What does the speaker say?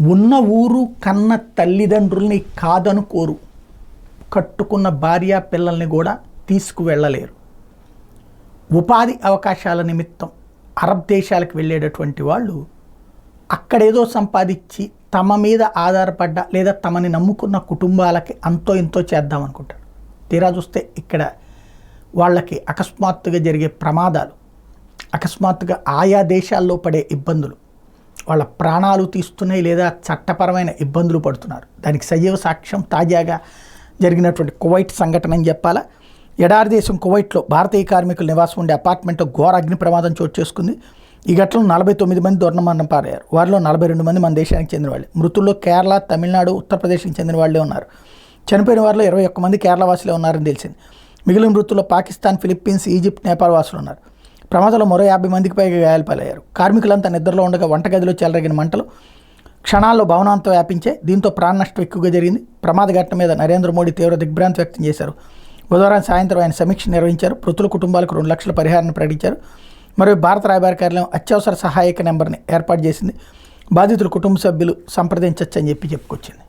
ఉన్న ఊరు కన్న తల్లిదండ్రుల్ని కాదనుకోరు, కట్టుకున్న భార్య పిల్లల్ని కూడా తీసుకువెళ్ళలేరు. ఉపాధి అవకాశాల నిమిత్తం అరబ్ దేశాలకు వెళ్ళేటటువంటి వాళ్ళు అక్కడేదో సంపాదించి తమ మీద ఆధారపడ్డ లేదా తమని నమ్ముకున్న కుటుంబాలకి అంతో ఇంతో చేద్దామనుకుంటారు. తీరా చూస్తే ఇక్కడ వాళ్ళకి అకస్మాత్తుగా జరిగే ప్రమాదాలు, అకస్మాత్తుగా ఆయా దేశాల్లో పడే ఇబ్బందులు వాళ్ళ ప్రాణాలు తీస్తున్నాయి లేదా చట్టపరమైన ఇబ్బందులు పడుతున్నారు. దానికి సజీవ సాక్ష్యం తాజాగా జరిగినటువంటి కువైట్ సంఘటన అని చెప్పాలా. ఎడారి దేశం కువైట్లో భారతీయ కార్మికుల నివాసం ఉండే అపార్ట్మెంట్లో ఘోర అగ్ని ప్రమాదం చోటు చేసుకుంది. ఈ ఘటనలో 49 మంది దుర్మరణం పారయ్యారు. వారిలో 42 మంది మన దేశానికి చెందిన వాళ్ళే. మృతుల్లో కేరళ, తమిళనాడు, ఉత్తరప్రదేశ్కి చెందిన వాళ్ళే ఉన్నారు. చనిపోయిన వారిలో 21 మంది కేరళ వాసులే ఉన్నారని తెలిసింది. మిగిలిన మృతుల్లో పాకిస్తాన్, ఫిలిప్పీన్స్, ఈజిప్ట్, నేపాల్ వాసులు ఉన్నారు. ప్రమాదంలో మరో 50 మందికి పైగా గాయాలపాలయ్యారు. కార్మికులంతా నిద్రలో ఉండగా వంటగదిలో చెలరగిన మంటలు క్షణాల్లో భవనాంతా వ్యాపించాయి. దీంతో ప్రాణ నష్టం ఎక్కువగా జరిగింది. ప్రమాద ఘటన మీద నరేంద్ర మోడీ తీవ్ర దిగ్భ్రాంతి వ్యక్తం చేశారు. బుధవారం సాయంత్రం ఆయన సమీక్ష నిర్వహించారు. మృతుల కుటుంబాలకు 2 లక్షల పరిహారాన్ని ప్రకటించారు. మరియు భారత రాయబార కార్యాలయం అత్యవసర సహాయక నెంబర్ని ఏర్పాటు చేసింది. బాధితుల కుటుంబ సభ్యులు సంప్రదించవచ్చని చెప్పుకొచ్చింది.